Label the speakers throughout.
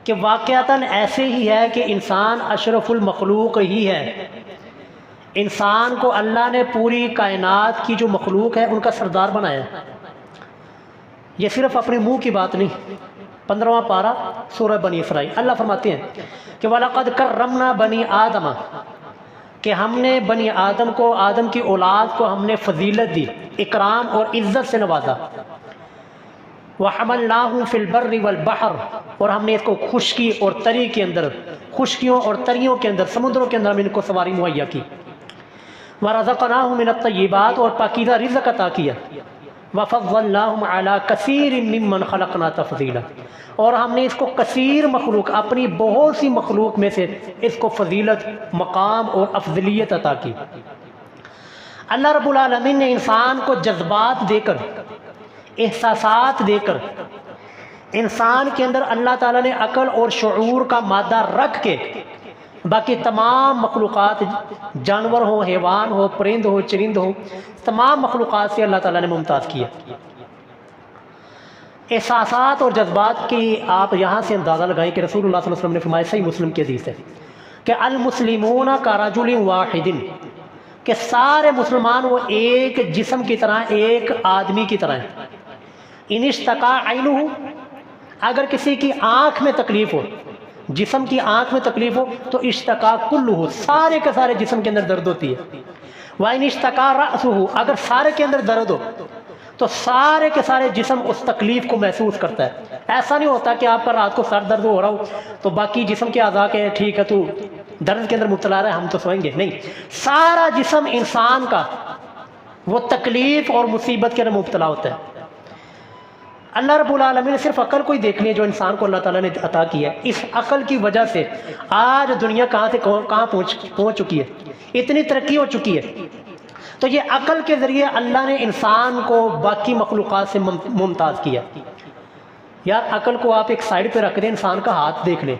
Speaker 1: کہ واقعتاً ایسے ہی ہے کہ انسان اشرف المخلوق ہی ہے۔ انسان کو اللہ نے پوری کائنات کی جو مخلوق ہے ان کا سردار بنایا ہے۔ یہ صرف اپنے منہ کی بات نہیں، 15واں پارہ سورہ بنی اسرائیل اللہ فرماتے ہیں کہ وَلَقَدْ كَرَّمْنَا بَنِي آدَمَ، کہ ہم نے بنی آدم کو، آدم کی اولاد کو ہم نے فضیلت دی، اکرام اور عزت سے نوازا۔ وَحَمَلْنَاهُمْ فِي الْبَرِّ وَالْبَحْرِ، اور ہم نے اس کو خشکی اور تری کے اندر، خشکیوں اور تریوں کے اندر، سمندروں کے اندر ہم ان کو سواری مہیا کی۔ وَرَزَقْنَاهُمْ مِنَ الطَّيِّبَاتِ، اور پاکیزہ رزق عطا کیا۔ وَفَضَّلْنَاهُمْ عَلَىٰ كَثِيرٍ مِّمَّنْ خَلَقْنَا تَفْضِيلًا، اور ہم نے اس کو کثیر مخلوق، اپنی بہت سی مخلوق میں سے اس کو فضیلت، مقام اور افضلیت عطا کی۔ اللہ رب العالمین نے انسان کو جذبات دے کر، احساسات دے کر، انسان کے اندر اللہ تعالیٰ نے عقل اور شعور کا مادہ رکھ کے باقی تمام مخلوقات، جانور ہو، حیوان ہو، پرند ہو، چرند ہو، تمام مخلوقات سے اللہ تعالیٰ نے ممتاز کیا۔ احساسات اور جذبات کی آپ یہاں سے اندازہ لگائیں کہ رسول اللہ صلی اللہ علیہ وسلم نے فرمایا، صحیح مسلم کی حدیث ہے کہ المسلمون کارجل واحد، کہ سارے مسلمان وہ ایک جسم کی طرح، ایک آدمی کی طرح ہیں۔ ان اشتکا عینہ، اگر کسی کی آنکھ میں تکلیف ہو، جسم کی آنکھ میں تکلیف ہو تو اشتکا کلہ، سارے کے سارے جسم کے اندر درد ہوتی ہے۔ وَإِنِ اشْتَكَا رَأْسُهُ، اگر سارے کے اندر درد ہو تو سارے کے سارے جسم اس تکلیف کو محسوس کرتا ہے۔ ایسا نہیں ہوتا کہ آپ کا رات کو سر درد ہو رہا ہو تو باقی جسم کے اعضاء کے ٹھیک ہے تو درد کے اندر مبتلا رہا ہے، ہم تو سوئیں گے، نہیں، سارا جسم انسان کا وہ تکلیف اور مصیبت کے اندر مبتلا ہوتا ہے۔ اللہ رب العالمین نے صرف عقل کو ہی دیکھنی ہے جو انسان کو اللہ تعالیٰ نے عطا کی ہے۔ اس عقل کی وجہ سے آج دنیا کہاں سے کہاں پہنچ چکی ہے، اتنی ترقی ہو چکی ہے۔ تو یہ عقل کے ذریعے اللہ نے انسان کو باقی مخلوقات سے ممتاز کیا۔ یار عقل کو آپ ایک سائڈ پہ رکھ دیں، انسان کا ہاتھ دیکھ لیں،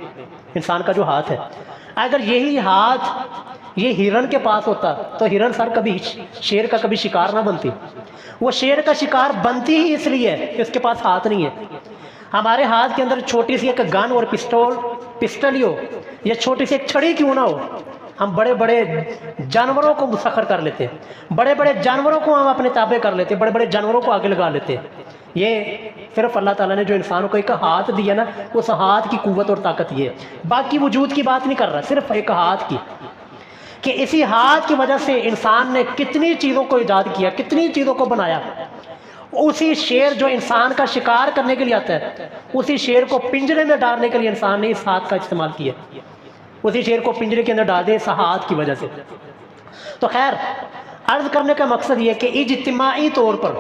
Speaker 1: انسان کا جو ہاتھ ہے، اگر یہی ہاتھ یہ ہرن کے پاس ہوتا تو ہرن سر کبھی شیر کا کبھی شکار نہ بنتی۔ وہ شیر کا شکار بنتی ہی اس لیے ہے کہ اس کے پاس ہاتھ نہیں ہے۔ ہمارے ہاتھ کے اندر چھوٹی سی ایک گن اور پسٹل ہی ہو یا چھوٹی سی ایک چھڑی کیوں نہ ہو، ہم بڑے بڑے جانوروں کو مسخر کر لیتے ہیں، بڑے بڑے جانوروں کو ہم اپنے تابع کر لیتے ہیں، بڑے بڑے جانوروں کو آگے لگا لیتے ہیں۔ یہ صرف اللہ تعالیٰ نے جو انسان کو ایک ہاتھ دیا نا، اس ہاتھ کی قوت اور طاقت یہ ہے، باقی وجود کی بات نہیں کر رہا، صرف ایک ہاتھ کی، کہ اسی ہاتھ کی وجہ سے انسان نے کتنی چیزوں کو ایجاد کیا، کتنی چیزوں کو بنایا۔ اسی شیر جو انسان کا شکار کرنے کے لیے آتا ہے، اسی شیر کو پنجرے میں ڈالنے کے لیے انسان نے اس ہاتھ کا استعمال کیا، اسی شیر کو پنجرے کے اندر ڈال دے اس ہاتھ کی وجہ سے۔ تو خیر، عرض کرنے کا مقصد یہ کہ اجتماعی طور پر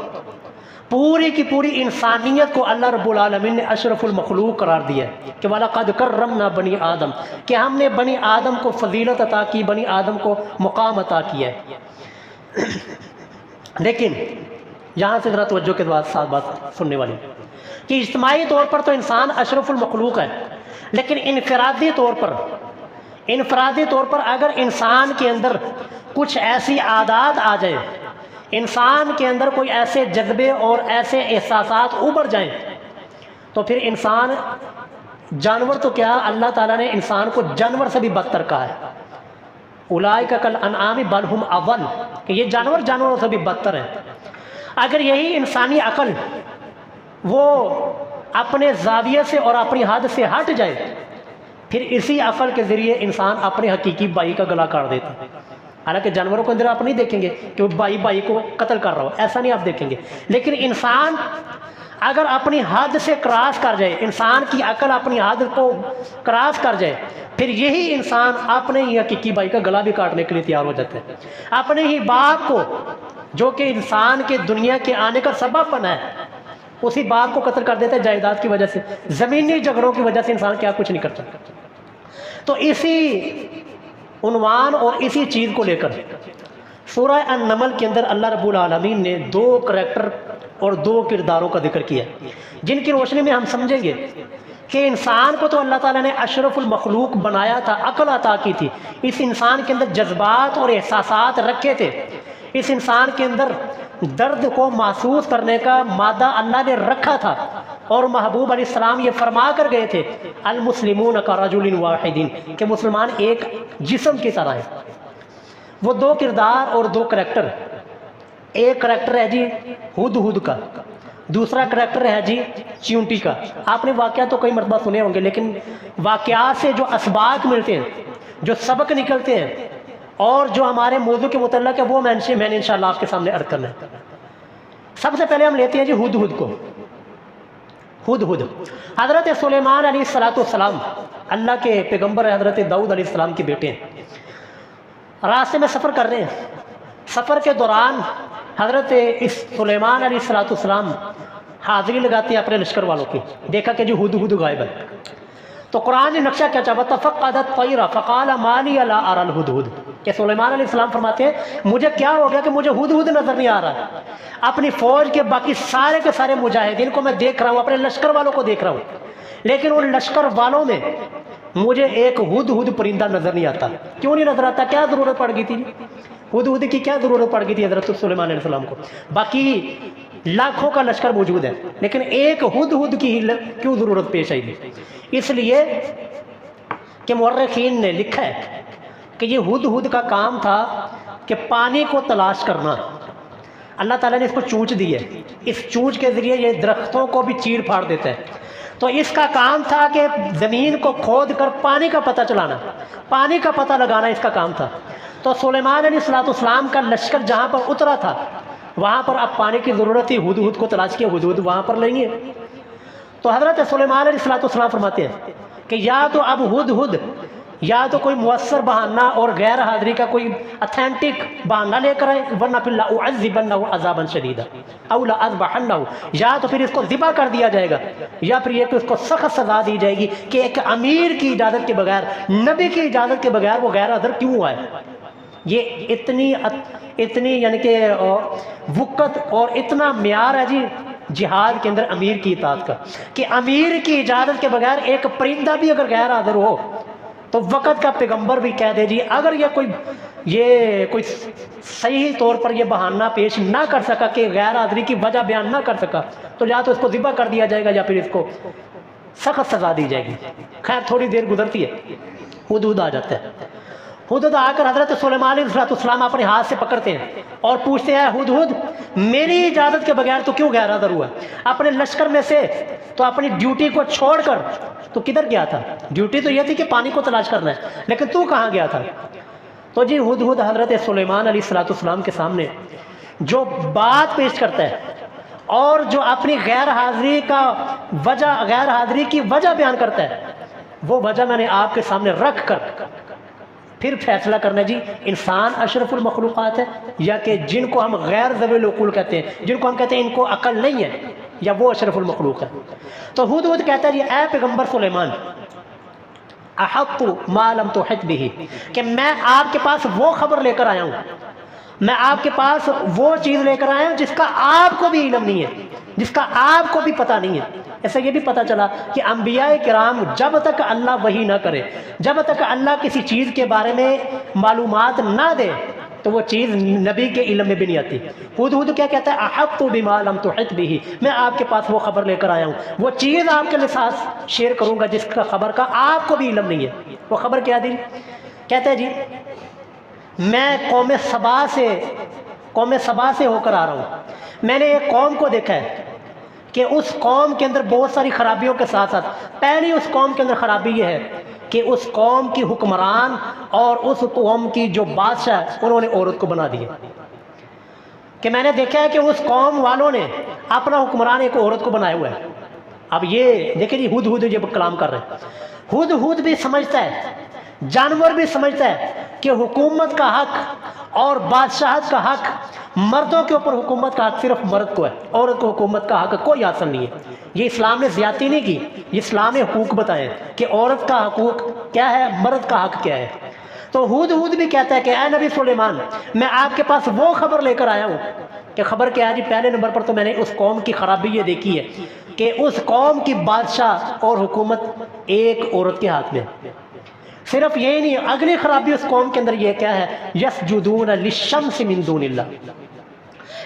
Speaker 1: پوری کی پوری انسانیت کو اللہ رب العالمین نے اشرف المخلوق قرار دیا ہے کہ وَلَقَدْ كَرَّمْنَا بَنِي آدم، کہ ہم نے بنی آدم کو فضیلت عطا کی، بنی آدم کو مقام عطا کیا ہے۔ لیکن یہاں سے ذرا توجہ کے ساتھ بات سننے والی کہ اجتماعی طور پر تو انسان اشرف المخلوق ہے، لیکن انفرادی طور پر اگر انسان کے اندر کچھ ایسی عادات آ جائیں، انسان کے اندر کوئی ایسے جذبے اور ایسے احساسات ابھر جائیں تو پھر انسان، جانور تو کیا، اللہ تعالیٰ نے انسان کو جانور سے بھی بدتر کہا ہے، اولئک کالانعام بل ھم اضل، کہ یہ جانور جانوروں سے بھی بدتر ہیں۔ اگر یہی انسانی عقل وہ اپنے زاویے سے اور اپنی حد سے ہٹ جائے، پھر اسی عقل کے ذریعے انسان اپنے حقیقی بھائی کا گلا کاٹ دیتا ہے۔ حالانکہ جانوروں کے اندر آپ نہیں دیکھیں گے کہ وہ بھائی کو قتل کر رہا ہو، ایسا نہیں آپ دیکھیں گے، لیکن انسان اگر اپنی حد سے کراس کر جائے، انسان کی عقل اپنی حد کو کراس کر جائے، پھر یہی انسان اپنے ہی حقیقی بھائی کا گلا بھی کاٹنے کے لیے تیار ہو جاتا ہے۔ اپنے ہی باپ کو، جو کہ انسان کے دنیا کے آنے کا سبب بنا ہے، اسی باپ کو قتل کر دیتا ہے جائیداد کی وجہ سے، زمینی جھگڑوں کی وجہ سے انسان کیا کچھ نہیں کرتا۔ تو اسی عنوان اور اسی چیز کو لے کر سورہ النمل کے اندر اللہ رب العالمین نے 2 کریکٹر اور 2 کرداروں کا ذکر کیا، جن کی روشنی میں ہم سمجھیں گے کہ انسان کو تو اللہ تعالیٰ نے اشرف المخلوق بنایا تھا، عقل عطا کی تھی، اس انسان کے اندر جذبات اور احساسات رکھے تھے، اس انسان کے اندر درد کو محسوس کرنے کا مادہ اللہ نے رکھا تھا، اور محبوب علیہ السلام یہ فرما کر گئے تھے المسلمون کرجل واحد، کہ مسلمان ایک جسم کی طرح ہیں۔ وہ دو کردار اور دو کریکٹر، ایک کریکٹر ہے جی ہدہد کا، دوسرا کریکٹر ہے جی چیونٹی کا۔ آپ نے واقعات تو کئی مرتبہ سنے ہوں گے، لیکن واقعات سے جو اسباق ملتے ہیں، جو سبق نکلتے ہیں، اور جو ہمارے موضوع کے متعلق ہے، وہ میں نے انشاءاللہ آپ کے سامنے عرض کرنا ہے۔ سب سے پہلے ہم لیتے ہیں جی ہدہد کو۔ ہدہد حضرت سلیمان علیہ السلام، اللہ کے پیغمبر حضرت داؤد علیہ السلام کے بیٹے ہیں۔ راستے میں سفر کر رہے ہیں، سفر کے دوران حضرت سلیمان علیہ السلام حاضری لگاتے ہیں اپنے لشکر والوں کی، دیکھا کہ جو ہدہد غائب ہے، تو قرآن نے نقشہ کیا چاہا تفقدت طیرا فقال ما لی لا اری الہدہد، کہ سلیمان علیہ السلام فرماتے ہیں مجھے کیا ہو گیا کہ مجھے ہدہد نظر نہیں آ رہا، اپنی فوج کے باقی سارے کے سارے مجاہدین کو میں دیکھ رہا ہوں، اپنے لشکر والوں کو دیکھ رہا ہوں، لیکن ان لشکر والوں میں مجھے ایک ہدہد پرندہ نظر نہیں آتا۔ کیوں نہیں نظر آتا؟ کیا ضرورت پڑ گئی تھی؟ ہدہد کی کیا ضرورت پڑ گئی تھی حضرت سلیمان علیہ السلام کو؟ باقی لاکھوں کا لشکر موجود ہے، لیکن ایک ہدہد کی کیوں ضرورت پیش آئی تھی؟ اس لیے کہ مورخین نے لکھا ہے کہ یہ ہدہد کا کام تھا کہ پانی کو تلاش کرنا۔ اللہ تعالیٰ نے اس کو چونچ دی ہے، اس چونچ کے ذریعے یہ درختوں کو بھی چیر پھاڑ دیتا ہے، تو اس کا کام تھا کہ زمین کو کھود کر پانی کا پتہ چلانا، پانی کا پتہ لگانا اس کا کام تھا۔ تو سلیمان علیہ السلام کا لشکر جہاں پر اترا تھا وہاں پر اب پانی کی ضرورت تھی، ہدہد کو تلاش کیا، ہدہد وہاں پر نہیں ہے۔ تو حضرت سلیمان علیہ السلام فرماتے ہیں کہ یا تو اب ہدہد یا تو کوئی مؤثر بہانہ اور غیر حاضری کا کوئی اتھینٹک بہانہ لے کر آئے، ورنہ پھر لأعذبنہ عذابا شدیدا او لأذبحنہ، یا تو پھر اس کو ذبح کر دیا جائے گا، یا پھر یہ کہ اس کو سخت سزا دی جائے گی کہ ایک امیر کی اجازت کے بغیر، نبی کی اجازت کے بغیر وہ غیر حاضر کیوں آئے۔ یہ اتنی یعنی کہ وقت اور اتنا معیار ہے جی جہاد کے اندر امیر کی اطاعت کا، کہ امیر کی اجازت کے بغیر ایک پرندہ بھی اگر غیر حاضر ہو تو وقت کا پیغمبر بھی کہہ دے جی اگر یہ کوئی صحیح طور پر یہ بہانہ پیش نہ کر سکا کہ غیر حاضری کی وجہ بیان نہ کر سکا، تو یا تو اس کو ذبح کر دیا جائے گا یا پھر اس کو سخت سزا دی جائے گی۔ خیر تھوڑی دیر گزرتی ہے، ہدہد آ جاتا ہے۔ ہدہد آ کر حضرت سلیمان علیہ السلام اپنے ہاتھ سے پکڑتے ہیں اور پوچھتے ہیں ہدہد میری اجازت کے بغیر تو کیوں غیر حاضر ہوا؟ اپنے لشکر میں سے تو اپنی ڈیوٹی کو چھوڑ کر تو کدھر گیا تھا؟ ڈیوٹی تو یہ تھی کہ پانی کو تلاش کرنا ہے، لیکن تو کہاں گیا تھا؟ تو جی ہدہد حضرت سلیمان علیہ السلام کے سامنے جو بات پیش کرتا ہے اور جو اپنی غیر حاضری کی وجہ بیان کرتا ہے، وہ وجہ میں نے آپ کے سامنے رکھ کر پھر فیصلہ کرنا جی انسان اشرف المخلوقات ہے یا کہ جن کو ہم غیر ذوی العقول کہتے ہیں، جن کو ہم کہتے ہیں ان کو عقل نہیں ہے، یا وہ اشرف المخلوق ہے۔ تو ہدہد کہتا ہے جی اے پیغمبر سلیمان احط ما لم تحط به، کہ میں آپ کے پاس وہ خبر لے کر آیا ہوں، میں آپ کے پاس وہ چیز لے کر آیا ہوں جس کا آپ کو بھی علم نہیں ہے، جس کا آپ کو بھی پتہ نہیں ہے۔ ایسا یہ بھی پتہ چلا کہ انبیاء کرام جب تک اللہ وحی نہ کرے، جب تک اللہ کسی چیز کے بارے میں معلومات نہ دے تو وہ چیز نبی کے علم میں بھی نہیں آتی۔ ہدہد کیا کہتا ہے احط بما لم تحط به، میں آپ کے پاس وہ خبر لے کر آیا ہوں، وہ چیز آپ کے ساتھ شیئر کروں گا جس کا خبر کا آپ کو بھی علم نہیں ہے۔ وہ خبر کیا دی؟ کہتا ہے جی میں قوم سبا سے ہو کر آ رہا ہوں، میں نے ایک قوم کو دیکھا ہے کہ اس قوم کے اندر بہت ساری خرابیوں کے ساتھ ساتھ پہلی اس قوم کے اندر خرابی یہ ہے کہ اس قوم کی حکمران اور اس قوم کی جو بادشاہ انہوں نے عورت کو بنا دیا، کہ میں نے دیکھا ہے کہ اس قوم والوں نے اپنا حکمران ایک عورت کو بنایا ہوا ہے۔ اب یہ دیکھیں جی ہدہد جب کلام کر رہے ہیں، ہدہد بھی سمجھتا ہے، جانور بھی سمجھتا ہے کہ حکومت کا حق اور بادشاہت کا حق، مردوں کے اوپر حکومت کا حق صرف مرد کو ہے، عورت کو حکومت کا حق کوئی حاصل نہیں ہے۔ یہ اسلام نے زیادتی نہیں کی، یہ اسلام نے حقوق بتائے کہ عورت کا حقوق کیا ہے، مرد کا حق کیا ہے۔ تو ہدہد بھی کہتا ہے کہ اے نبی سلیمان میں آپ کے پاس وہ خبر لے کر آیا ہوں، کہ خبر کیا ہے جی؟ پہلے نمبر پر تو میں نے اس قوم کی خرابی یہ دیکھی ہے کہ اس قوم کی بادشاہ اور حکومت ایک عورت کے ہاتھ میں ہے۔ صرف یہی نہیں، اگلی خرابی اس قوم کے اندر یہ کیا ہے، یسجدون للشمس من دون اللہ،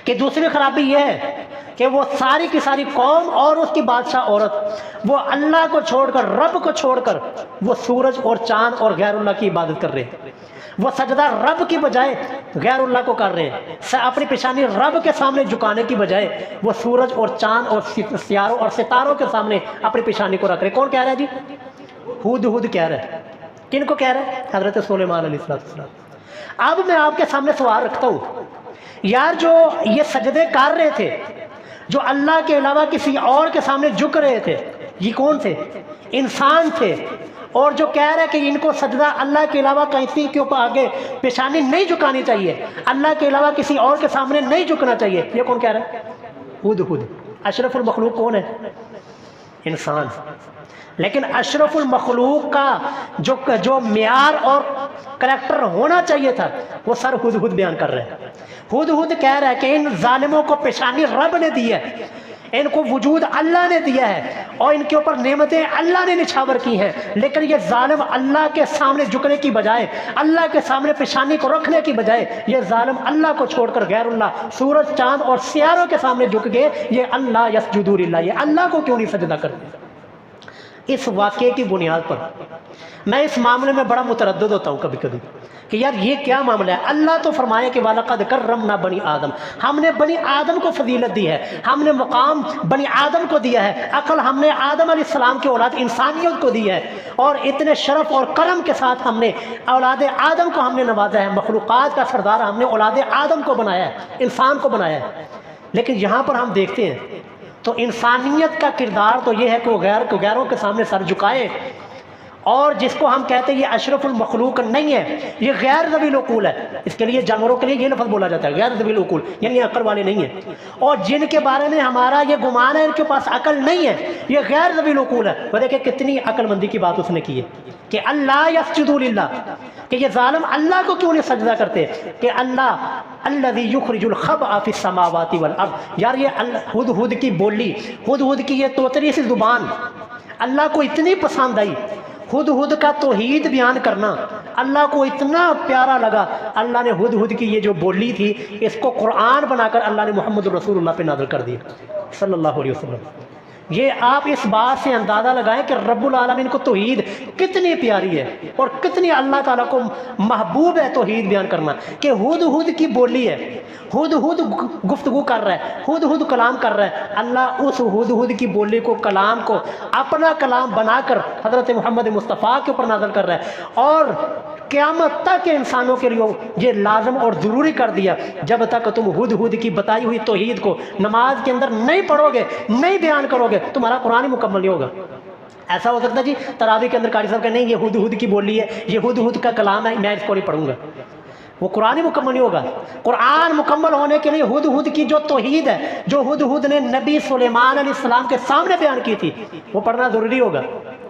Speaker 1: کہ دوسری خرابی یہ ہے کہ وہ ساری کی ساری قوم اور اس کی بادشاہ عورت وہ اللہ کو چھوڑ کر، رب کو چھوڑ کر وہ سورج اور چاند اور غیر اللہ کی عبادت کر رہے ہیں۔ وہ سجدہ رب کی بجائے غیر اللہ کو کر رہے ہیں، اپنی پیشانی رب کے سامنے جھکانے کی بجائے وہ سورج اور چاند اور سیاروں اور ستاروں کے سامنے اپنی پیشانی کو رکھ رہے ہیں۔ کون کہہ رہا ہے جی؟ ہود کہہ رہا ہے۔ کن کو کہہ رہا ہے؟ حضرت سلیمان علیہ السلام۔ اب میں آپ کے سامنے سوال رکھتا ہوں، یار جو یہ سجدے کر رہے تھے، جو اللہ کے علاوہ کسی اور کے سامنے جھک رہے تھے، یہ کون تھے؟ انسان تھے۔ اور جو کہہ رہے کہ ان کو سجدہ اللہ کے علاوہ کسی کے اوپر آگے پیشانی نہیں جھکانی چاہیے، اللہ کے علاوہ کسی اور کے سامنے نہیں جھکنا چاہیے، یہ کون کہہ رہا ہے؟ ہود۔ اشرف المخلوق کون ہے؟ انسان۔ لیکن اشرف المخلوق کا جو معیار اور کریکٹر ہونا چاہیے تھا وہ سر ہود بیان کر رہے ہیں۔ ہود کہہ رہا ہے کہ ان ظالموں کو پیشانی رب نے دی ہے، ان کو وجود اللہ نے دیا ہے اور ان کے اوپر نعمتیں اللہ نے نچھاور کی ہیں، لیکن یہ ظالم اللہ کے سامنے جھکنے کی بجائے، اللہ کے سامنے پیشانی کو رکھنے کی بجائے، یہ ظالم اللہ کو چھوڑ کر غیر اللہ سورج چاند اور سیاروں کے سامنے جھک گئے۔ یہ اللہ یسجدون للہ، یہ اللہ کو کیوں نہیں سجدہ کرتے؟ اس واقعے کی بنیاد پر میں اس معاملے میں بڑا متردد ہوتا ہوں کبھی کبھی کہ یار یہ کیا معاملہ ہے؟ اللہ تو فرمایا کہ وَلَقَدْ كَرَّمْنَا بنی آدم، ہم نے بنی آدم کو فضیلت دی ہے، ہم نے مقام بنی آدم کو دیا ہے، عقل ہم نے آدم علیہ السلام کی اولاد انسانیت کو دی ہے، اور اتنے شرف اور کرم کے ساتھ ہم نے اولاد آدم کو ہم نے نوازا ہے، مخلوقات کا سردار ہم نے اولاد آدم کو بنایا ہے، انسان کو بنایا ہے۔ لیکن یہاں پر ہم دیکھتے ہیں تو انسانیت کا کردار تو یہ ہے کہ وہ غیروں کے سامنے سر جھکائے، اور جس کو ہم کہتے ہیں یہ اشرف المخلوق نہیں ہے، یہ غیر ذوی العقول ہے۔ اس کے لیے جانوروں کے لیے یہ لفظ بولا جاتا ہے غیر ذوی العقول، یعنی عقل والے نہیں ہیں، اور جن کے بارے میں ہمارا یہ گمان ہے ان کے پاس عقل نہیں ہے، یہ غیر ذوی العقول ہے۔ وہ دیکھیں کتنی عقل مندی کی بات اس نے کی ہے کہ اللہ یسجدوا للہ، کہ یہ ظالم اللہ کو کیوں نہیں سجدہ کرتے، کہ اللہ الذی یخرج الخبء فی السماوات والارض۔ یار یہ ہود کی بولی، ہود کی یہ توتری سی زبان اللہ کو اتنی پسند آئی، ہود کا توحید بیان کرنا اللہ کو اتنا پیارا لگا، اللہ نے ہود کی یہ جو بولی تھی اس کو قرآن بنا کر اللہ نے محمد رسول اللہ پہ نازل کر دیا صلی اللہ علیہ وسلم۔ یہ آپ اس بات سے اندازہ لگائیں کہ رب العالمین کو توحید کتنی پیاری ہے اور کتنی اللہ تعالیٰ کو محبوب ہے توحید بیان کرنا، کہ ہود کی بولی ہے، ہود گفتگو کر رہا ہے، ہود کلام کر رہا ہے، اللہ اس ہود کی بولی کو، کلام کو اپنا کلام بنا کر حضرت محمد مصطفیٰ کے اوپر نازل کر رہا ہے، اور قیامت تک انسانوں کے لیے یہ لازم اور ضروری کر دیا، جب تک تم ہود کی بتائی ہوئی توحید کو نماز کے اندر نہیں پڑھو گے، نہیں بیان کرو گے، تمہارا قرآن ہی مکمل نہیں ہوگا۔ ایسا ہو سکتا جی تراویح کے اندر قاری صاحب کہ نہیں یہ ہود کی بولی ہے، یہ ہود کا کلام ہے، میں اس کو نہیں پڑھوں گا، وہ قرآن ہی مکمل نہیں ہوگا۔ قرآن مکمل ہونے کے لیے ہود کی جو توحید ہے، جو ہود نے نبی سلیمان علیہ السلام کے سامنے بیان کی تھی، وہ پڑھنا ضروری ہوگا۔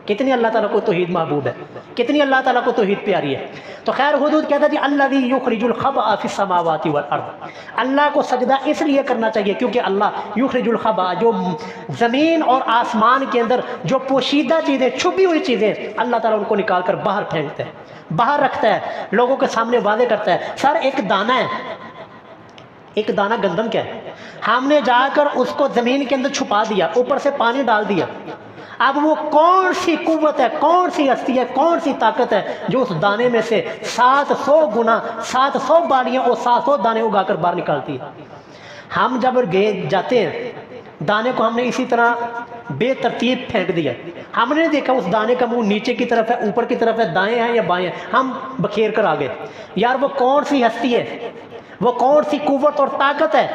Speaker 1: کتنی اللہ تعالیٰ کو توحید محبوب ہے، کتنی اللہ تعالیٰ کو توحید پیاری ہے۔ تو خیر ہود کہتا ہے جی الذی یخرج الخبء فی السماوات والارض، اللہ کو سجدہ اس لیے کرنا چاہیے کیونکہ اللہ یخرج الخبء، جو زمین اور آسمان کے اندر جو پوشیدہ چیزیں، چھپی ہوئی چیزیں، اللہ تعالیٰ ان کو نکال کر باہر پھینکتا ہے، باہر رکھتا ہے، لوگوں کے سامنے واضح کرتا ہے۔ سر ایک دانہ ہے، ایک دانہ گندم کیا ہے، ہم نے جا کر اس کو زمین کے اندر چھپا دیا، اوپر سے پانی ڈال دیا، اب وہ کون سی قوت ہے، کون سی ہستی ہے، کون سی طاقت ہے جو اس دانے میں سے 700 گنا 700 بالیاں اور 700 دانے اگا کر باہر نکالتی ہے۔ ہم جب جاتے ہیں دانے کو ہم نے اسی طرح بے ترتیب پھینک دیا، ہم نے دیکھا اس دانے کا منہ نیچے کی طرف ہے، اوپر کی طرف ہے، دائیں ہیں یا بائیں ہیں، ہم بکھیر کر آگے۔ یار وہ کون سی ہستی ہے، وہ کون سی قوت اور طاقت ہے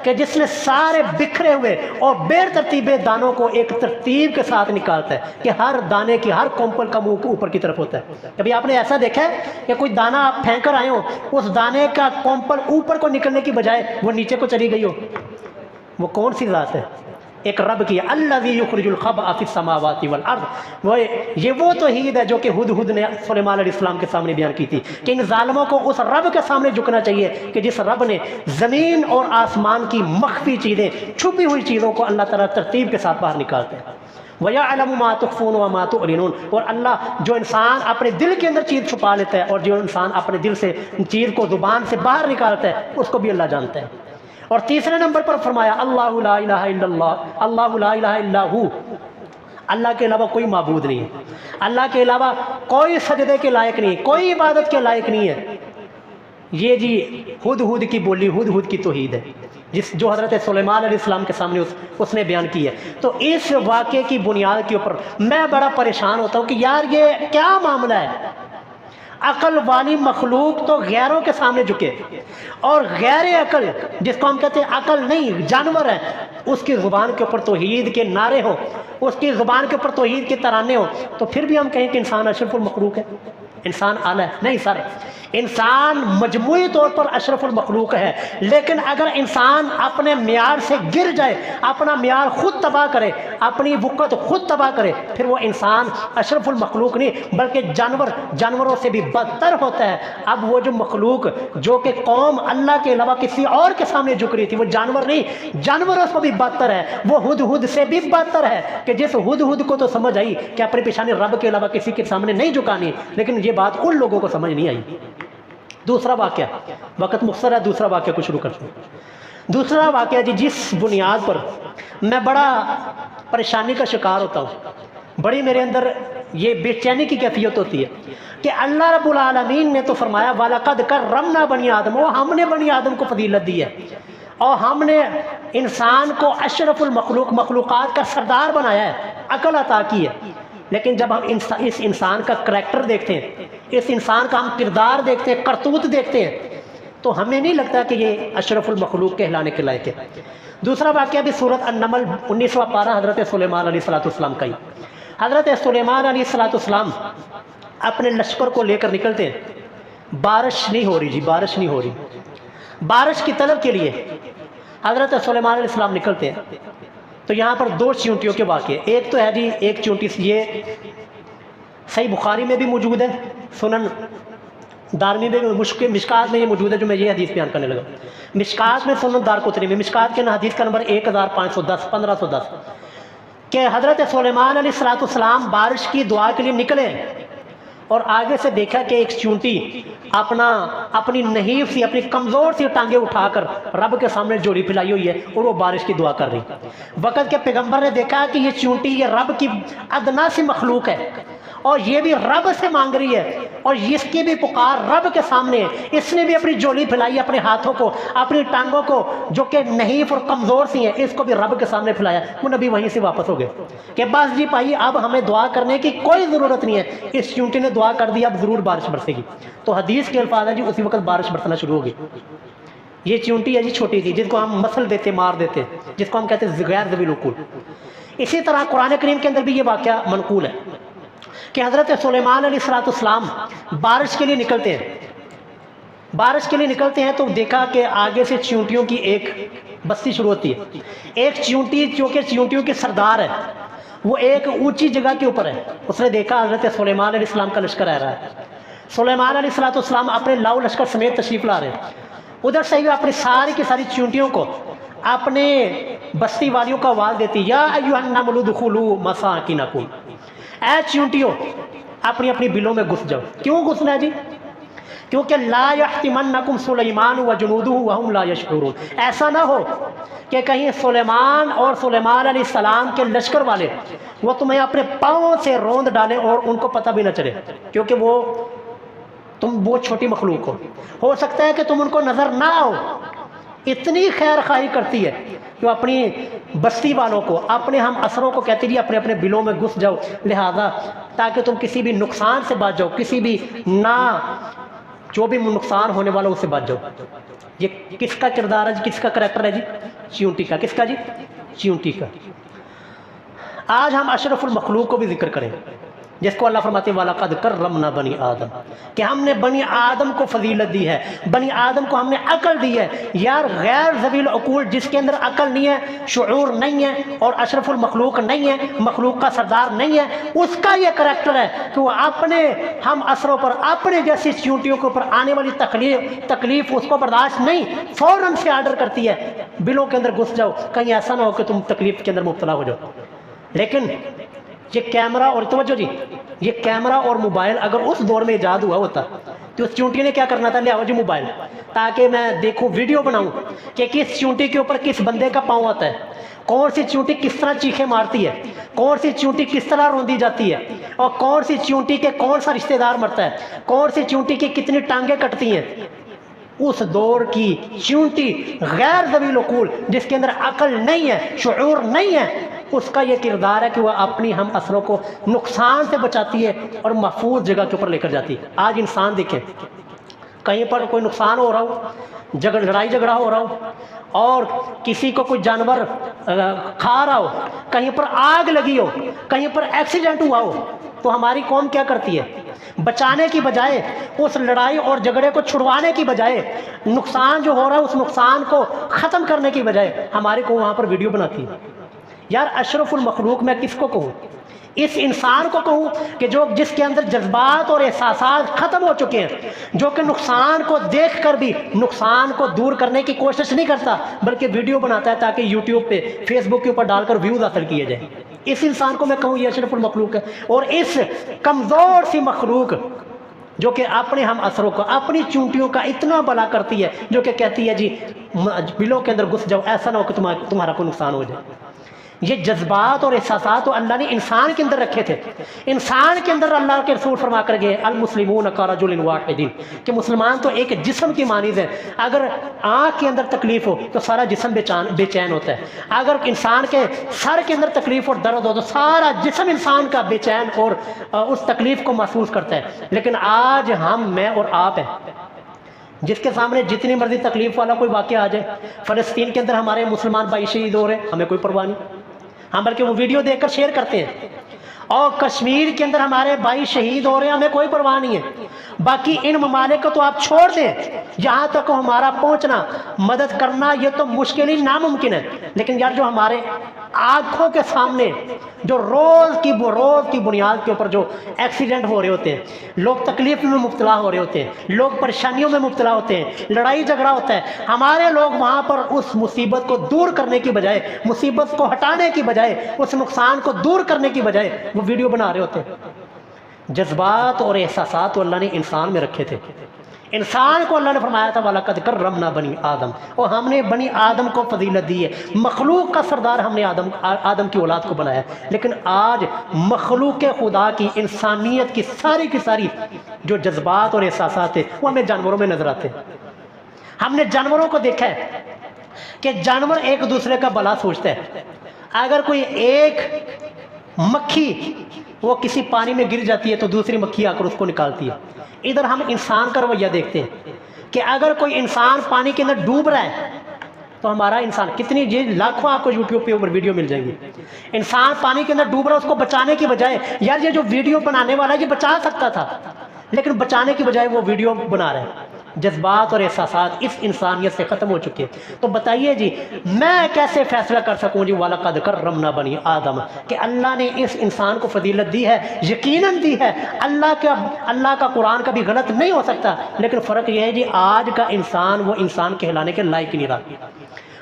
Speaker 1: کہ جس نے سارے بکھرے ہوئے اور بے ترتیب دانوں کو ایک ترتیب کے ساتھ نکالتا ہے، کہ ہر دانے کی، ہر کومپل کا منہ اوپر کی طرف ہوتا ہے۔ کبھی آپ نے ایسا دیکھا ہے کہ کوئی دانہ آپ پھینک کر آئے ہو، اس دانے کا کومپل اوپر کو نکلنے کی بجائے وہ نیچے کو چلی گئی ہو؟ وہ کون سی ذات ہے؟ ایک رب کی، الذی یخرج الخبء فی السماوات والارض۔ وہ توحید ہے جو کہ ہود نے سلیمان علیہ السلام کے سامنے بیان کی تھی، کہ ان ظالموں کو اس رب کے سامنے جھکنا چاہیے کہ جس رب نے زمین اور آسمان کی مخفی چیزیں، چھپی ہوئی چیزوں کو اللہ تعالیٰ ترتیب کے ساتھ باہر نکالتے ہیں۔ وَيَعْلَمُ مَا تُخْفُونَ وَمَا تُعْلِنُونَ، اور اللہ جو انسان اپنے دل کے اندر چیز چھپا لیتا ہے اور جو انسان اپنے دل سے چیز کو زبان سے باہر نکالتا ہے اس کو بھی اللہ جانتا ہے۔ اور تیسرے نمبر پر فرمایا اللہ لا الہ الا اللہ، اللہ لا الہ الا ہو، اللہ کے علاوہ کوئی معبود نہیں ہے، اللہ کے علاوہ کوئی سجدے کے لائق نہیں، کوئی عبادت کے لائق نہیں ہے۔ یہ جی ہدہد کی بولی، ہدہد کی توحید ہے، جو حضرت سلیمان علیہ السلام کے سامنے اس نے بیان کی ہے۔ تو اس واقعے کی بنیاد کے اوپر میں بڑا پریشان ہوتا ہوں کہ یار یہ کیا معاملہ ہے؟ عقل والی مخلوق تو غیروں کے سامنے جھکے، اور غیر عقل جس کو ہم کہتے ہیں عقل نہیں جانور ہے، اس کی زبان کے اوپر توحید کے نعرے ہوں، اس کی زبان کے اوپر توحید کے ترانے ہوں، تو پھر بھی ہم کہیں کہ انسان اشرف المخلوق ہے، انسان اعلیٰ ہے۔ نہیں سر، انسان مجموعی طور پر اشرف المخلوق ہے، لیکن اگر انسان اپنے معیار سے گر جائے، اپنا معیار خود تباہ کرے، اپنی وقت خود تباہ کرے، پھر وہ انسان اشرف المخلوق نہیں بلکہ جانوروں سے بھی بدتر ہوتا ہے۔ اب وہ جو مخلوق جو کہ قوم اللہ کے علاوہ کسی اور کے سامنے جھک رہی تھی، وہ جانور نہیں، جانوروں سے بھی بدتر ہے، وہ ہدہد سے بھی بدتر ہے کہ جس ہدہد کو تو سمجھ آئی کہ اپنی پیشانی رب کے علاوہ کسی کے سامنے نہیں جھکانی، لیکن یہ بات ان لوگوں کو سمجھ نہیں آئی۔ دوسرا واقعہ، وقت مختصر ہے، دوسرا واقعہ کو شروع کرتے ہیں۔ دوسرا واقعہ جی جس بنیاد پر میں بڑا پریشانی کا شکار ہوتا ہوں، بڑی میرے اندر یہ بے چینی کی کیفیت ہوتی ہے کہ اللہ رب العالمین نے تو فرمایا وَلَقَدْ كَرَّمْنَا بَنِي آدم، وہ ہم نے بنی آدم کو فضیلت دی ہے، اور ہم نے انسان کو اشرف المخلوق، مخلوقات کا سردار بنایا ہے، عقل عطا کی ہے۔ لیکن جب ہم اس انسان کا کریکٹر دیکھتے ہیں، اس انسان کا ہم کردار دیکھتے ہیں، کرتوت دیکھتے ہیں، تو ہمیں نہیں لگتا کہ یہ اشرف المخلوق کہلانے کے لائق ہے۔ دوسرا واقعہ بھی سورۃ النمل 19واں پارہ حضرت سلیمان علیہ السلام کا ہی۔ حضرت سلیمان علیہ السلام اپنے لشکر کو لے کر نکلتے ہیں، بارش نہیں ہو رہی جی، بارش نہیں ہو رہی، بارش کی طلب کے لیے حضرت سلیمان علیہ السلام نکلتے ہیں۔ تو یہاں پر دو چیونٹیوں کے واقعے، ایک تو ہے جی ایک چیونٹی، یہ صحیح بخاری میں بھی موجود ہے، سنن دارمی میں بھی، مشکات میں یہ موجود ہے جو میں یہ حدیث بیان کرنے لگا۔ مشکات میں، سنن دارقطنی میں، مشکات کے حدیث کا نمبر 1510 1510 کہ حضرت سلیمان علیہ السلام بارش کی دعا کے لیے نکلے، اور آگے سے دیکھا کہ ایک چونٹی اپنی نحیف سی، اپنی کمزور سی ٹانگیں اٹھا کر رب کے سامنے جوڑی پھیلائی ہوئی ہے، اور وہ بارش کی دعا کر رہی۔ وقت کے پیغمبر نے دیکھا کہ یہ چونٹی یہ رب کی ادنا سی مخلوق ہے، اور یہ بھی رب سے مانگ رہی ہے، اور اس کی بھی پکار رب کے سامنے ہے۔ اس نے بھی اپنی جولی پھیلائی، اپنے ہاتھوں کو، اپنی ٹانگوں کو جو کہ نحیف اور کمزور سی ہیں، اس کو بھی رب کے سامنے پھیلایا۔ وہ نبی وہیں سے واپس ہو گئے کہ بس جی بھائی اب ہمیں دعا کرنے کی کوئی ضرورت نہیں ہے، اس چونٹی نے دعا کر دی، اب ضرور بارش برسے گی۔ تو حدیث کے الفاظ ہیں جی اسی وقت بارش برسنا شروع ہو گئی۔ یہ چونٹی ہے جی چھوٹی سی، جس کو ہم مسل دیتے، مار دیتے، جس کو ہم کہتے ہیں غیر ذوی العقول۔ اسی طرح قرآن کریم کے اندر بھی یہ واقعہ منقول ہے کہ حضرت سلیمان علیہ السلام بارش کے لیے نکلتے ہیں، بارش کے لیے نکلتے ہیں تو دیکھا کہ آگے سے چیونٹیوں کی ایک بستی شروع ہوتی ہے۔ ایک چیونٹی جو کہ چیونٹیوں کے سردار ہے، وہ ایک اونچی جگہ کے اوپر ہے، اس نے دیکھا حضرت سلیمان علیہ السلام کا لشکر آ رہا ہے۔ سلیمان علیہ السلام اپنے لاؤ لشکر سمیت تشریف لا رہے ہیں۔ ادھر سے اپنی ساری کی ساری چیونٹیوں کو اپنے بستی والیوں کا آواز دیتی، یا ایھا النمل ادخلوا مساکنکم، اے چیونٹیوں اپنی اپنی بلوں میں گھس جاؤ۔ کیوں گھسنا ہے جی؟ کیونکہ لا یحطمنکم سلیمان وجنودہ وہم لا یشعرون، ایسا نہ ہو کہ کہیں سلیمان اور سلیمان علیہ السلام کے لشکر والے وہ تمہیں اپنے پاؤں سے روند ڈالیں اور ان کو پتہ بھی نہ چلے، کیونکہ تم بہت چھوٹی مخلوق ہو سکتا ہے کہ تم ان کو نظر نہ آؤ۔ اتنی خیر خواہی کرتی ہے کہ اپنی بستی والوں کو، اپنے ہم اسروں کو کہتی جی اپنے اپنے بلوں میں گھس جاؤ، لہذا تاکہ تم کسی بھی نقصان سے بچ جاؤ، کسی بھی جو بھی نقصان ہونے والا اس سے بچ جاؤ۔ یہ کس کا کردار ہے جی؟ کس کا کریکٹر ہے جی؟ چیونٹی کا۔ کس کا جی؟ چیونٹی کا۔ آج ہم اشرف المخلوق کو بھی ذکر کریں، جس کو اللہ فرماتے ہیں وَلَقَدْ كَرَّمْنَا بَنِي آدم، کہ ہم نے بنی آدم کو فضیلت دی ہے، بنی آدم کو ہم نے عقل دی ہے۔ یار غیر ذوی العقول جس کے اندر عقل نہیں ہے، شعور نہیں ہے، اور اشرف المخلوق نہیں ہے، مخلوق کا سردار نہیں ہے، اس کا یہ کریکٹر ہے کہ وہ اپنے ہم اسروں پر، اپنے جیسی چیونٹیوں کے اوپر آنے والی تکلیف اس کو برداشت نہیں، فوراً سے آرڈر کرتی ہے بلوں کے اندر گھس جاؤ، کہیں ایسا نہ ہو کہ تم تکلیف کے اندر مبتلا ہو جاؤ۔ لیکن یہ کیمرہ اور توجہ جی، یہ کیمرہ اور موبائل اگر اس دور میں ایجاد ہوا ہوتا تو اس چونٹی نے کیا کرنا تھا، لے آؤ جی موبائل، تاکہ میں دیکھوں ویڈیو بناؤں کہ کس چونٹی کے اوپر کس بندے کا پاؤں آتا ہے، کون سی چونٹی کس طرح چیخیں مارتی ہے، کون سی چونٹی کس طرح روندی جاتی ہے، اور کون سی چونٹی کے کون سا رشتہ دار مرتا ہے، کون سی چونٹی کی کتنی ٹانگیں کٹتی ہیں۔ اس دور کی چونٹی غیر ذوی العقول، جس کے اندر عقل نہیں ہے، شعور نہیں ہے، اس کا یہ کردار ہے کہ وہ اپنی ہم اثروں کو نقصان سے بچاتی ہے اور محفوظ جگہ کے اوپر لے کر جاتی ہے۔ آج انسان دیکھیں، کہیں پر کوئی نقصان ہو رہا ہو، لڑائی جھگڑا ہو رہا ہو، اور کسی کو کوئی جانور کھا رہا ہو، کہیں پر آگ لگی ہو، کہیں پر ایکسیڈنٹ ہوا ہو، تو ہماری قوم کیا کرتی ہے، بچانے کی بجائے، اس لڑائی اور جھگڑے کو چھڑوانے کی بجائے، نقصان جو ہو رہا ہے اس نقصان کو ختم کرنے کی بجائے ہماری قوم وہاں پر ویڈیو بناتی ہے۔ یار اشرف المخلوق میں کس کو کہوں، اس انسان کو کہوں کہ جس کے اندر جذبات اور احساسات ختم ہو چکے ہیں، جو کہ نقصان کو دیکھ کر بھی نقصان کو دور کرنے کی کوشش نہیں کرتا، بلکہ ویڈیو بناتا ہے تاکہ یوٹیوب پہ، فیس بک کے اوپر ڈال کر ویوز حاصل کیے جائیں۔ اس انسان کو میں کہوں یہ اشرف المخلوق ہے، اور اس کمزور سی مخلوق جو کہ اپنے ہم اثروں کو، اپنی چونٹیوں کا اتنا بلا کرتی ہے، جو کہ کہتی ہے جی بلوں کے اندر گھس جاؤ، ایسا نہ ہو کہ تمہارا کوئی نقصان ہو جائے۔ یہ جذبات اور احساسات تو اللہ نے انسان کے اندر رکھے تھے، انسان کے اندر اللہ کے رسول فرما کر گئے المسلمون کرجل واحد، کہ مسلمان تو ایک جسم کی مانند ہے، اگر آنکھ کے اندر تکلیف ہو تو سارا جسم بے چین ہوتا ہے، اگر انسان کے سر کے اندر تکلیف اور درد ہو تو سارا جسم انسان کا بے چین اور اس تکلیف کو محسوس کرتا ہے۔ لیکن آج ہم، میں اور آپ ہیں، جس کے سامنے جتنی مرضی تکلیف والا کوئی واقعہ آ جائے، فلسطین کے اندر ہمارے مسلمان بھائی شہید ہو رہے ہیں، ہمیں کوئی پرواہ نہیں، ہم بلکہ وہ ویڈیو دیکھ کر شیئر کرتے ہیں، اور کشمیر کے اندر ہمارے بھائی شہید ہو رہے ہیں، ہمیں کوئی پرواہ نہیں ہے۔ باقی ان ممالک کو تو آپ چھوڑ دیں، یہاں تک ہمارا پہنچنا، مدد کرنا یہ تو مشکل ہی ناممکن ہے، لیکن یار جو ہمارے آنکھوں کے سامنے جو روز کی بنیاد کے اوپر جو ایکسیڈنٹ ہو رہے ہوتے ہیں، لوگ تکلیف میں مبتلا ہو رہے ہوتے ہیں، لوگ پریشانیوں میں مبتلا ہوتے ہیں، لڑائی جھگڑا ہوتا ہے، ہمارے لوگ وہاں پر اس مصیبت کو دور کرنے کی بجائے، مصیبت کو ہٹانے کی بجائے، اس نقصان کو دور کرنے کی بجائے وہ ویڈیو بنا رہے ہوتے ہیں۔ جذبات اور احساسات تو اللہ نے انسان میں رکھے تھے، انسان کو اللہ نے فرمایا تھا وَلَقَدْ كَرَّمْنَا بَنِي آدم، اور ہم نے بنی آدم کو فضیلت دی ہے، مخلوق کا سردار ہم نے آدم کی اولاد کو بنایا، لیکن آج مخلوق خدا کی، انسانیت کی ساری جو جذبات اور احساسات ہیں وہ ہمیں جانوروں میں نظر آتے ہیں۔ ہم نے جانوروں کو دیکھا ہے کہ جانور ایک دوسرے کا بھلا سوچتا ہے، اگر کوئی ایک مکھی وہ کسی پانی میں گر جاتی ہے تو دوسری مکھی آ کر اس کو نکالتی ہے۔ ادھر ہم انسان کا رویہ دیکھتے ہیں کہ اگر کوئی انسان پانی کے اندر ڈوب رہا ہے تو ہمارا انسان، کتنی لاکھوں آپ کو یوٹیوب پہ اوپر ویڈیو مل جائیں گی، انسان پانی کے اندر ڈوب رہا ہے، اس کو بچانے کی بجائے، یار یہ جو ویڈیو بنانے والا ہے یہ بچا سکتا تھا، لیکن بچانے کی بجائے وہ ویڈیو بنا رہے ہیں۔ جذبات اور احساسات اس انسانیت سے ختم ہو چکے ہیں۔ تو بتائیے جی میں کیسے فیصلہ کر سکوں جی وَلَقَدْ كَرَّمْنَا بَنِي آدم، کہ اللہ نے اس انسان کو فضیلت دی ہے، یقیناً دی ہے، اللہ کا قرآن کبھی غلط نہیں ہو سکتا، لیکن فرق یہ ہے جی آج کا انسان وہ انسان کہلانے کے لائق نہیں رہا۔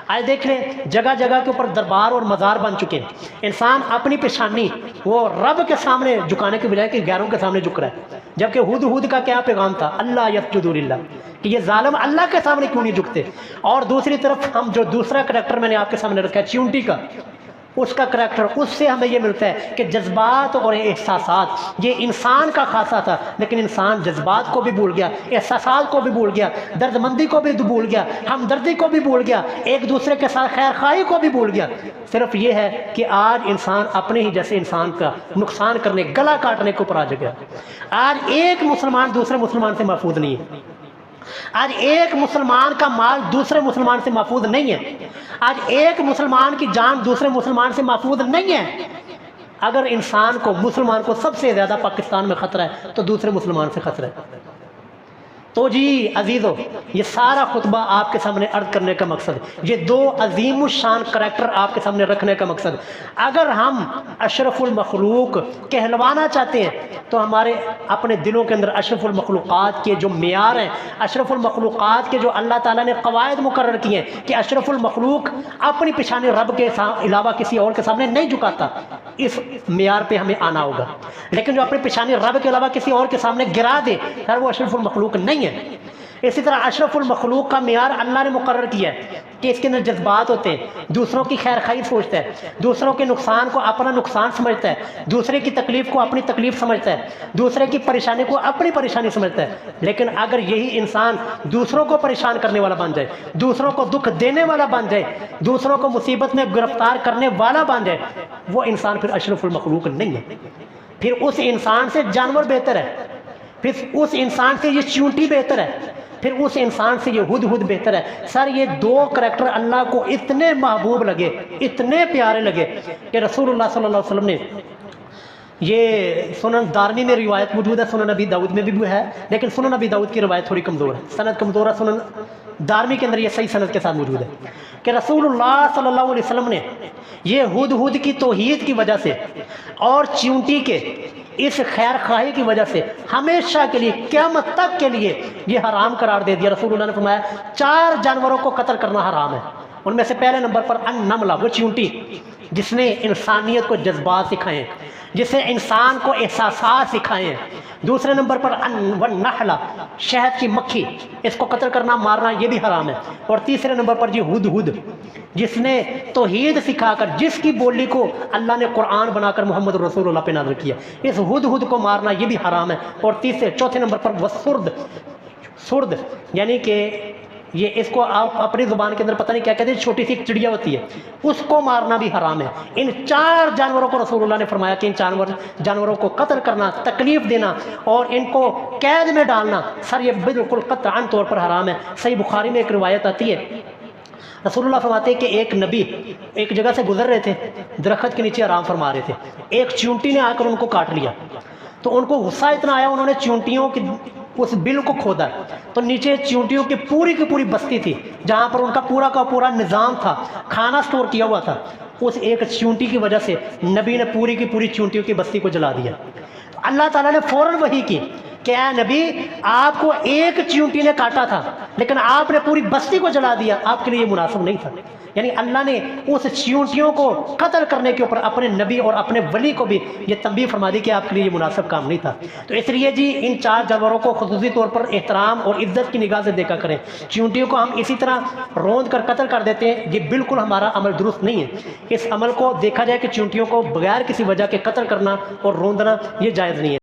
Speaker 1: آج دیکھ لیں جگہ جگہ کے اوپر دربار اور مزار بن چکے ہیں، انسان اپنی پیشانی وہ رب کے سامنے جھکانے کے بجائے کہ غیروں کے سامنے جھک رہا ہے، جبکہ ہود کا کیا پیغام تھا، اللہ یسجدوا للہ، کہ یہ ظالم اللہ کے سامنے کیوں نہیں جھکتے۔ اور دوسری طرف ہم جو دوسرا کریکٹر میں نے آپ کے سامنے رکھا ہے چیونٹی کا، اس کا کریکٹر، اس سے ہمیں یہ ملتا ہے کہ جذبات اور احساسات یہ انسان کا خاصہ تھا، لیکن انسان جذبات کو بھی بھول گیا، احساسات کو بھی بھول گیا، درد مندی کو بھی بھول گیا، ہمدردی کو بھی بھول گیا، ایک دوسرے کے ساتھ خیر خواہی کو بھی بھول گیا۔ صرف یہ ہے کہ آج انسان اپنے ہی جیسے انسان کا نقصان کرنے، گلا کاٹنے کے اوپر آ گیا۔ آج ایک مسلمان دوسرے مسلمان سے محفوظ نہیں ہے، آج ایک مسلمان کا مال دوسرے مسلمان سے محفوظ نہیں ہے، آج ایک مسلمان کی جان دوسرے مسلمان سے محفوظ نہیں ہے۔ اگر انسان کو، مسلمان کو سب سے زیادہ پاکستان میں خطرہ ہے تو دوسرے مسلمان سے خطرہ ہے۔ تو جی عزیزو، یہ سارا خطبہ آپ کے سامنے عرض کرنے کا مقصد، یہ دو عظیم الشان کریکٹر آپ کے سامنے رکھنے کا مقصد، اگر ہم اشرف المخلوق کہلوانا چاہتے ہیں تو ہمارے اپنے دلوں کے اندر اشرف المخلوقات کے جو معیار ہیں، اشرف المخلوقات کے جو اللہ تعالیٰ نے قواعد مقرر کیے ہیں کہ اشرف المخلوق اپنی پیشانی رب کے علاوہ کسی اور کے سامنے نہیں جھکاتا، اس معیار پہ ہمیں آنا ہوگا. لیکن جو اپنی پیشانی رب کے علاوہ کسی اور کے سامنے گرا دے سر وہ اشرف المخلوق نہیں ہے. اسی طرح اشرف المخلوق کا معیار اللہ نے مقرر کیا ہے کہ اس کے اندر جذبات ہوتے ہیں, دوسروں کی خیر خواہی سوچتا ہے, دوسروں کے نقصان کو اپنا نقصان سمجھتا ہے, دوسرے کی تکلیف کو اپنی تکلیف سمجھتا ہے, دوسرے کی پریشانی کو اپنی پریشانی سمجھتا ہے. لیکن اگر یہی انسان دوسروں کو پریشان کرنے والا بن جائے, دوسروں کو دکھ دینے والا بن جائے, دوسروں کو مصیبت میں گرفتار کرنے والا بن جائے, وہ انسان پھر اشرف المخلوق نہیں ہے. پھر اس انسان سے جانور بہتر ہے, پھر اس انسان سے یہ چیونٹی بہتر ہے, پھر اس انسان سے یہ ہدہد بہتر ہے. سر یہ دو کریکٹر اللہ کو اتنے محبوب لگے, اتنے پیارے لگے کہ رسول اللہ صلی اللہ علیہ وسلم نے, یہ سنن دارمی میں روایت موجود ہے, سنن نبی داؤد میں بھی ہے, لیکن سنن نبی داؤد کی روایت تھوڑی کمزور ہے, سند کمزور ہے. سنن دارمی کے اندر یہ صحیح سند کے ساتھ موجود ہے کہ رسول اللہ صلی اللہ علیہ وسلم نے یہ ہدہد کی توحید کی وجہ سے اور چیونٹی کے اس خیر خواہی کی وجہ سے ہمیشہ کے لیے قیامت تک کے لیے یہ حرام قرار دے دیا. رسول اللہ نے فرمایا 4 جانوروں کو قتل کرنا حرام ہے. ان میں سے پہلے نمبر پر النملہ, وہ چیونٹی جس نے انسانیت کو جذبات سکھائے, جس نے انسان کو احساسات سکھائے ہیں. دوسرے نمبر پر النحلہ, شہد کی مکھی, اس کو قتل کرنا مارنا یہ بھی حرام ہے. اور تیسرے نمبر پر یہ ہدہد جس نے توحید سکھا کر, جس کی بولی کو اللہ نے قرآن بنا کر محمد رسول اللہ پہ نازل کیا, اس ہدہد کو مارنا یہ بھی حرام ہے. اور چوتھے نمبر پر وہ سرد یعنی کہ یہ اس کو آپ اپنی زبان کے اندر پتہ نہیں کیا کہتے ہیں, چھوٹی سی چڑیا ہوتی ہے, اس کو مارنا بھی حرام ہے. ان 4 جانوروں کو رسول اللہ نے فرمایا کہ ان جانوروں کو قتل کرنا, تکلیف دینا اور ان کو قید میں ڈالنا سر یہ بالکل قطعاً طور پر حرام ہے. صحیح بخاری میں ایک روایت آتی ہے, رسول اللہ فرماتے ہیں کہ ایک نبی ایک جگہ سے گزر رہے تھے, درخت کے نیچے آرام فرما رہے تھے, ایک چیونٹی نے آ کر ان کو کاٹ لیا. تو ان کو غصہ اتنا آیا, انہوں نے چیونٹیوں کی اس بل کو کھودا, تو نیچے چیونٹیوں کی پوری بستی تھی جہاں پر ان کا پورا نظام تھا, کھانا سٹور کیا ہوا تھا. اس ایک چیونٹی کی وجہ سے نبی نے پوری کی پوری چیونٹیوں کی بستی کو جلا دیا. اللہ تعالیٰ نے فوراً وحی کی کہ اے نبی آپ کو ایک چیونٹی نے کاٹا تھا لیکن آپ نے پوری بستی کو جلا دیا, آپ کے لیے یہ مناسب نہیں تھا. یعنی اللہ نے اس چیونٹیوں کو قتل کرنے کے اوپر اپنے نبی اور اپنے ولی کو بھی یہ تنبیہ فرما دی کہ آپ کے لیے یہ مناسب کام نہیں تھا. تو اس لیے جی ان 4 جانوروں کو خصوصی طور پر احترام اور عزت کی نگاہ سے دیکھا کریں. چیونٹیوں کو ہم اسی طرح روند کر قتل کر دیتے ہیں, یہ بالکل ہمارا عمل درست نہیں ہے. اس عمل کو دیکھا جائے کہ چیونٹیوں کو بغیر کسی وجہ کے قتل کرنا اور روندنا یہ جائز نہیں ہے.